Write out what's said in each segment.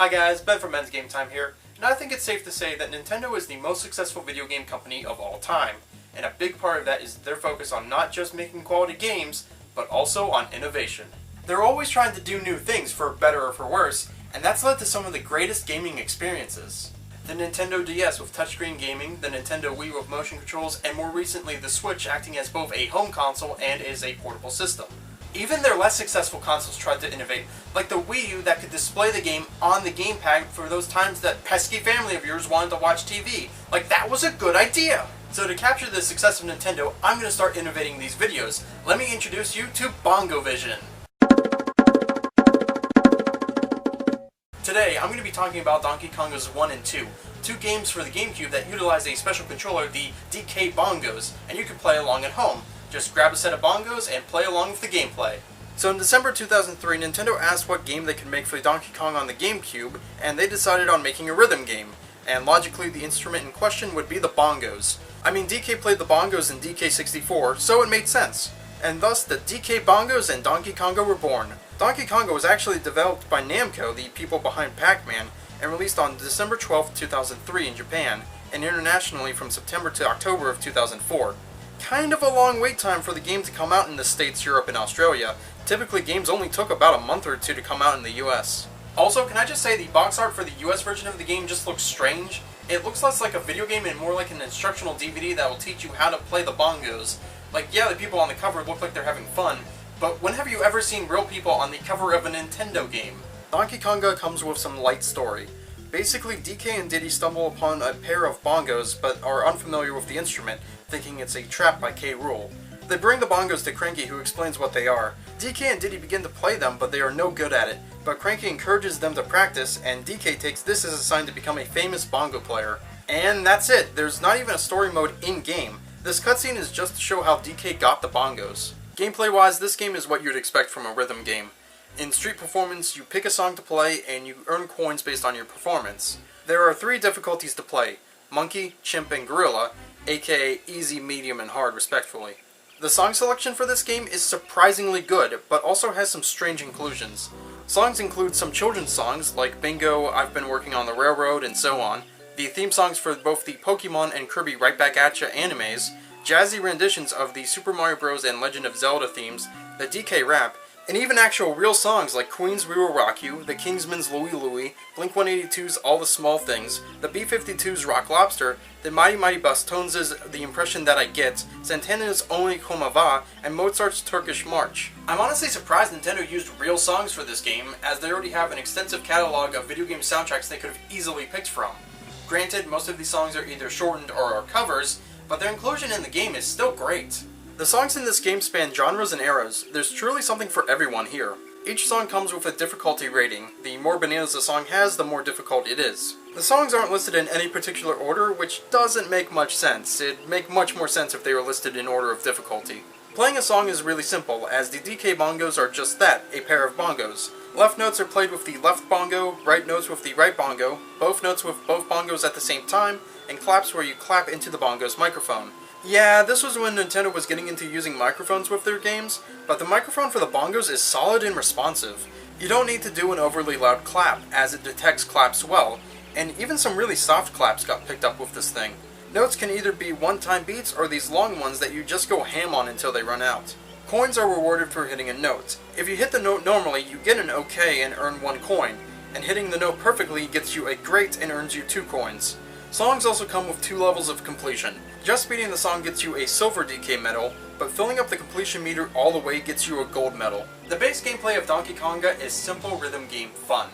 Hi guys, Ben from BensGameTime here, and I think it's safe to say that Nintendo is the most successful video game company of all time, and a big part of that is their focus on not just making quality games, but also on innovation. They're always trying to do new things, for better or for worse, and that's led to some of the greatest gaming experiences. The Nintendo DS with touchscreen gaming, the Nintendo Wii with motion controls, and more recently the Switch acting as both a home console and as a portable system. Even their less successful consoles tried to innovate, like the Wii U that could display the game on the gamepad for those times that pesky family of yours wanted to watch TV. Like, that was a good idea! So to capture the success of Nintendo, I'm going to start innovating these videos. Let me introduce you to Bongo Vision. Today, I'm going to be talking about Donkey Konga's 1 and 2, two games for the GameCube that utilize a special controller, the DK Bongos, and you can play along at home. Just grab a set of bongos and play along with the gameplay. So in December 2003, Nintendo asked what game they could make for Donkey Kong on the GameCube, and they decided on making a rhythm game. And logically, the instrument in question would be the bongos. I mean, DK played the bongos in DK64, so it made sense. And thus, the DK Bongos and Donkey Konga were born. Donkey Konga was actually developed by Namco, the people behind Pac-Man, and released on December 12, 2003 in Japan, and internationally from September to October of 2004. Kind of a long wait time for the game to come out in the States, Europe, and Australia. Typically, games only took about a month or two to come out in the US. Also, can I just say the box art for the US version of the game just looks strange? It looks less like a video game and more like an instructional DVD that will teach you how to play the bongos. Like, yeah, the people on the cover look like they're having fun, but when have you ever seen real people on the cover of a Nintendo game? Donkey Konga comes with some light story. Basically, DK and Diddy stumble upon a pair of bongos, but are unfamiliar with the instrument, thinking it's a trap by K. Rool. They bring the bongos to Cranky, who explains what they are. DK and Diddy begin to play them, but they are no good at it. But Cranky encourages them to practice, and DK takes this as a sign to become a famous bongo player. And that's it. There's not even a story mode in-game. This cutscene is just to show how DK got the bongos. Gameplay-wise, this game is what you'd expect from a rhythm game. In Street Performance, you pick a song to play, and you earn coins based on your performance. There are 3 difficulties to play: Monkey, Chimp, and Gorilla, aka Easy, Medium, and Hard, respectively. The song selection for this game is surprisingly good, but also has some strange inclusions. Songs include some children's songs, like Bingo, I've Been Working on the Railroad, and so on, the theme songs for both the Pokemon and Kirby Right Back Atcha animes, jazzy renditions of the Super Mario Bros. And Legend of Zelda themes, the DK rap, and even actual real songs like Queen's We Will Rock You, the Kingsmen's Louie Louie, Blink-182's All the Small Things, the B-52's Rock Lobster, the Mighty Mighty Bosstones' The Impression That I Get, Santana's Only Como Va, and Mozart's Turkish March. I'm honestly surprised Nintendo used real songs for this game, as they already have an extensive catalog of video game soundtracks they could have easily picked from. Granted, most of these songs are either shortened or are covers, but their inclusion in the game is still great. The songs in this game span genres and eras. There's truly something for everyone here. Each song comes with a difficulty rating. The more bananas a song has, the more difficult it is. The songs aren't listed in any particular order, which doesn't make much sense. It'd make much more sense if they were listed in order of difficulty. Playing a song is really simple, as the DK Bongos are just that, a pair of bongos. Left notes are played with the left bongo, right notes with the right bongo, both notes with both bongos at the same time, and claps where you clap into the bongo's microphone. Yeah, this was when Nintendo was getting into using microphones with their games, but the microphone for the bongos is solid and responsive. You don't need to do an overly loud clap, as it detects claps well, and even some really soft claps got picked up with this thing. Notes can either be one-time beats or these long ones that you just go ham on until they run out. Coins are rewarded for hitting a note. If you hit the note normally, you get an OK and earn 1 coin, and hitting the note perfectly gets you a great and earns you 2 coins. Songs also come with 2 levels of completion. Just beating the song gets you a silver DK medal, but filling up the completion meter all the way gets you a gold medal. The base gameplay of Donkey Konga is simple rhythm game fun,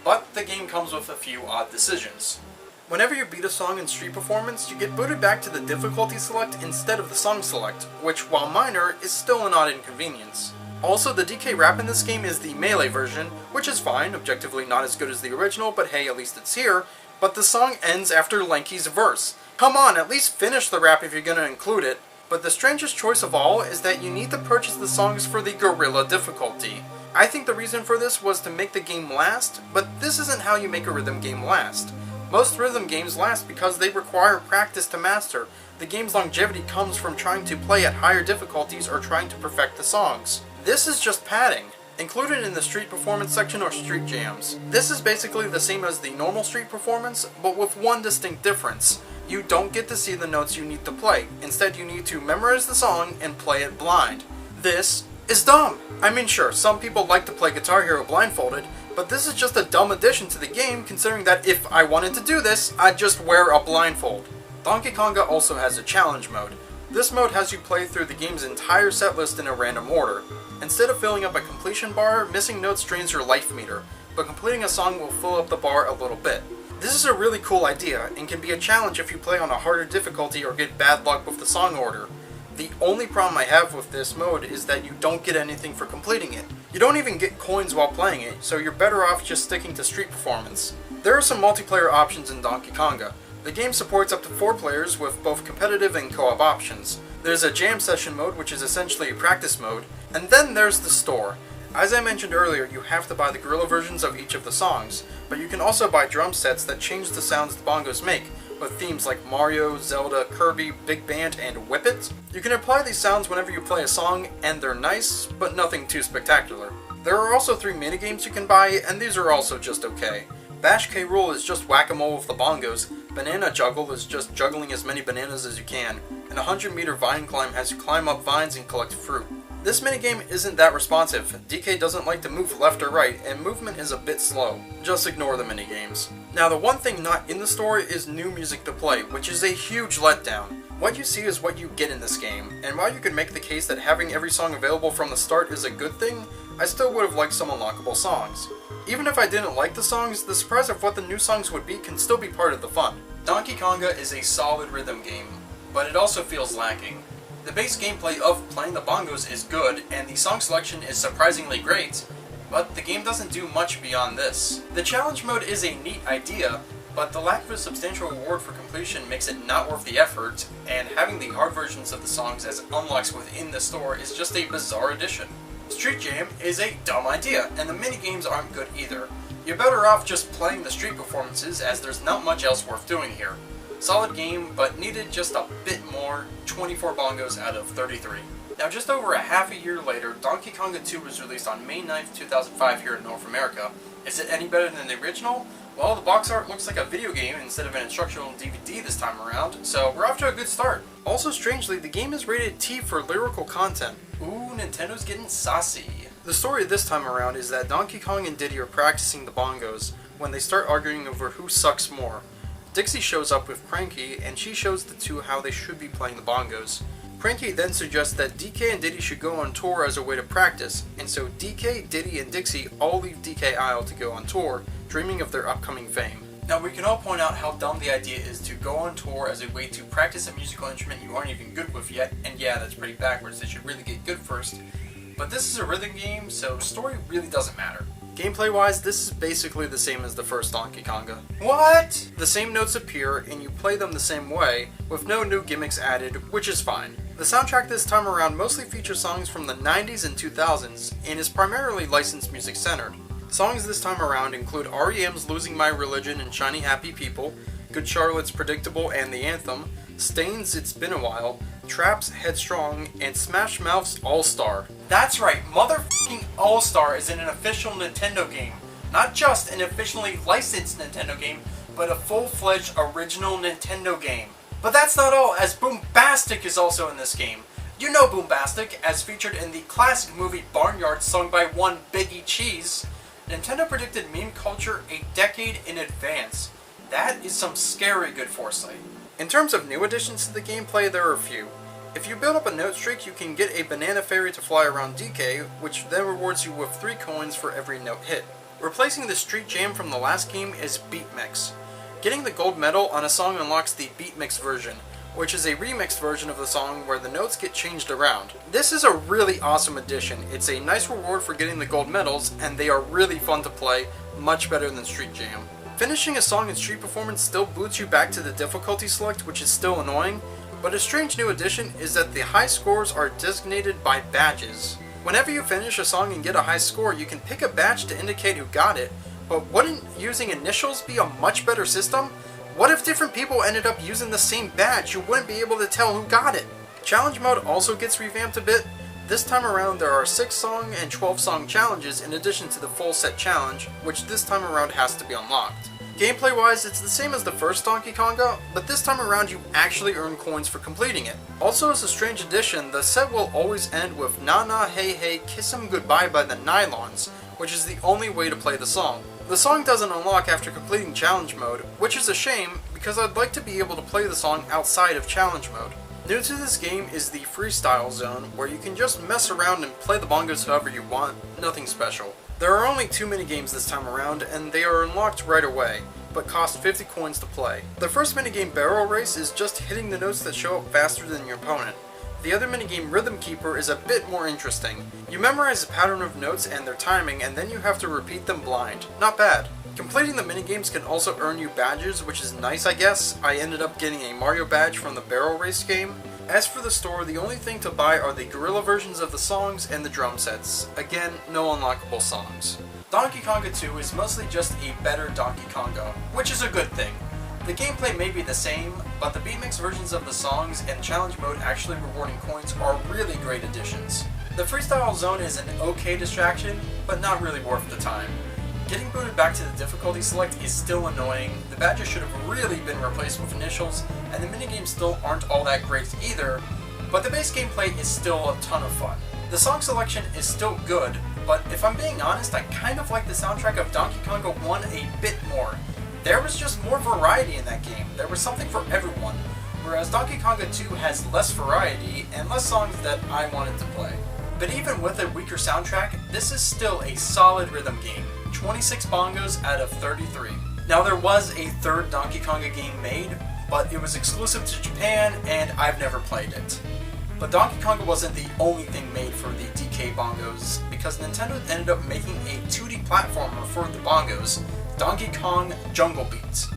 but the game comes with a few odd decisions. Whenever you beat a song in Street Performance, you get booted back to the difficulty select instead of the song select, which, while minor, is still an odd inconvenience. Also, the DK rap in this game is the Melee version, which is fine, objectively not as good as the original, but hey, at least it's here. But the song ends after Lanky's verse. Come on, at least finish the rap if you're gonna include it. But the strangest choice of all is that you need to purchase the songs for the Gorilla difficulty. I think the reason for this was to make the game last, but this isn't how you make a rhythm game last. Most rhythm games last because they require practice to master. The game's longevity comes from trying to play at higher difficulties or trying to perfect the songs. This is just padding. Included in the street performance section are street jams. This is basically the same as the normal street performance, but with one distinct difference. You don't get to see the notes you need to play. Instead, you need to memorize the song and play it blind. This is dumb. I mean, sure, some people like to play Guitar Hero blindfolded, but this is just a dumb addition to the game, considering that if I wanted to do this, I'd just wear a blindfold. Donkey Konga also has a challenge mode. This mode has you play through the game's entire set list in a random order. Instead of filling up a completion bar, missing notes drains your life meter, but completing a song will fill up the bar a little bit. This is a really cool idea, and can be a challenge if you play on a harder difficulty or get bad luck with the song order. The only problem I have with this mode is that you don't get anything for completing it. You don't even get coins while playing it, so you're better off just sticking to street performance. There are some multiplayer options in Donkey Konga. The game supports up to 4 players with both competitive and co-op options. There's a jam session mode, which is essentially a practice mode, and then there's the store. As I mentioned earlier, you have to buy the gorilla versions of each of the songs, but you can also buy drum sets that change the sounds the bongos make, with themes like Mario, Zelda, Kirby, Big Band, and Whip It. You can apply these sounds whenever you play a song, and they're nice, but nothing too spectacular. There are also 3 minigames you can buy, and these are also just okay. Bash K. Rool is just whack-a-mole with the bongos, Banana Juggle is just juggling as many bananas as you can, and 100-meter vine climb has you climb up vines and collect fruit. This minigame isn't that responsive. DK doesn't like to move left or right, and movement is a bit slow. Just ignore the minigames. Now, the one thing not in the store is new music to play, which is a huge letdown. What you see is what you get in this game, and while you could make the case that having every song available from the start is a good thing, I still would have liked some unlockable songs. Even if I didn't like the songs, the surprise of what the new songs would be can still be part of the fun. Donkey Konga is a solid rhythm game, but it also feels lacking. The base gameplay of playing the bongos is good, and the song selection is surprisingly great, but the game doesn't do much beyond this. The challenge mode is a neat idea, but the lack of a substantial reward for completion makes it not worth the effort, and having the hard versions of the songs as unlocks within the store is just a bizarre addition. Street Jam is a dumb idea, and the minigames aren't good either. You're better off just playing the street performances, as there's not much else worth doing here. Solid game, but needed just a bit more, 24 bongos out of 33. Now, just over a half a year later, Donkey Konga 2 was released on May 9th, 2005 here in North America. Is it any better than the original? Well, the box art looks like a video game instead of an instructional DVD this time around, so we're off to a good start. Also, strangely, the game is rated T for lyrical content. Ooh, Nintendo's getting saucy. The story this time around is that Donkey Kong and Diddy are practicing the bongos when they start arguing over who sucks more. Dixie shows up with Cranky, and she shows the two how they should be playing the bongos. Cranky then suggests that DK and Diddy should go on tour as a way to practice, and so DK, Diddy, and Dixie all leave DK Isle to go on tour, dreaming of their upcoming fame. Now, we can all point out how dumb the idea is to go on tour as a way to practice a musical instrument you aren't even good with yet, and yeah, that's pretty backwards, they should really get good first. But this is a rhythm game, so story really doesn't matter. Gameplay-wise, this is basically the same as the first Donkey Konga. What? The same notes appear, and you play them the same way, with no new gimmicks added, which is fine. The soundtrack this time around mostly features songs from the 90s and 2000s, and is primarily licensed music centered. Songs this time around include R.E.M's Losing My Religion and Shiny Happy People, Good Charlotte's Predictable and the Anthem, Stain's It's Been a While, Trap's Headstrong, and Smash Mouth's All-Star. That's right, motherfucking All-Star is in an official Nintendo game. Not just an officially licensed Nintendo game, but a full-fledged original Nintendo game. But that's not all, as Boombastic is also in this game. You know Boombastic, as featured in the classic movie Barnyard sung by one Biggie Cheese. Nintendo predicted meme culture a decade in advance. That is some scary good foresight. In terms of new additions to the gameplay, there are a few. If you build up a note streak, you can get a banana fairy to fly around DK, which then rewards you with 3 coins for every note hit. Replacing the street jam from the last game is Beat Mix. Getting the gold medal on a song unlocks the Beat Mix version, which is a remixed version of the song where the notes get changed around. This is a really awesome addition. It's a nice reward for getting the gold medals, and they are really fun to play, much better than Street Jam. Finishing a song in street performance still boots you back to the difficulty select, which is still annoying, but a strange new addition is that the high scores are designated by badges. Whenever you finish a song and get a high score, you can pick a badge to indicate who got it, but wouldn't using initials be a much better system? What if different people ended up using the same badge? You wouldn't be able to tell who got it. Challenge mode also gets revamped a bit. This time around there are 6 song and 12 song challenges in addition to the full set challenge, which this time around has to be unlocked. Gameplay wise, it's the same as the first Donkey Konga, but this time around you actually earn coins for completing it. Also, as a strange addition, the set will always end with Na Na Hey Hey Kiss 'Em Goodbye by the Nylons, which is the only way to play the song. The song doesn't unlock after completing challenge mode, which is a shame because I'd like to be able to play the song outside of challenge mode. New to this game is the freestyle zone, where you can just mess around and play the bongos however you want, nothing special. There are only 2 minigames this time around, and they are unlocked right away, but cost 50 coins to play. The first minigame, Barrel Race, is just hitting the notes that show up faster than your opponent. The other minigame, Rhythm Keeper, is a bit more interesting. You memorize a pattern of notes and their timing, and then you have to repeat them blind. Not bad. Completing the minigames can also earn you badges, which is nice, I guess. I ended up getting a Mario badge from the Barrel Race game. As for the store, the only thing to buy are the gorilla versions of the songs and the drum sets. Again, no unlockable songs. Donkey Konga 2 is mostly just a better Donkey Konga, which is a good thing. The gameplay may be the same, but the beatmix versions of the songs and challenge mode actually rewarding coins are really great additions. The freestyle zone is an okay distraction, but not really worth the time. Getting booted back to the difficulty select is still annoying, the badges should have really been replaced with initials, and the minigames still aren't all that great either, but the base gameplay is still a ton of fun. The song selection is still good, but if I'm being honest, I kind of like the soundtrack of Donkey Konga 1 a bit more. There was just more variety in that game, there was something for everyone, whereas Donkey Konga 2 has less variety and less songs that I wanted to play. But even with a weaker soundtrack, this is still a solid rhythm game. 26 bongos out of 33. Now there was a third Donkey Konga game made, but it was exclusive to Japan and I've never played it. But Donkey Konga wasn't the only thing made for the DK Bongos, because Nintendo ended up making a 2D platformer for the bongos, Donkey Kong Jungle Beat.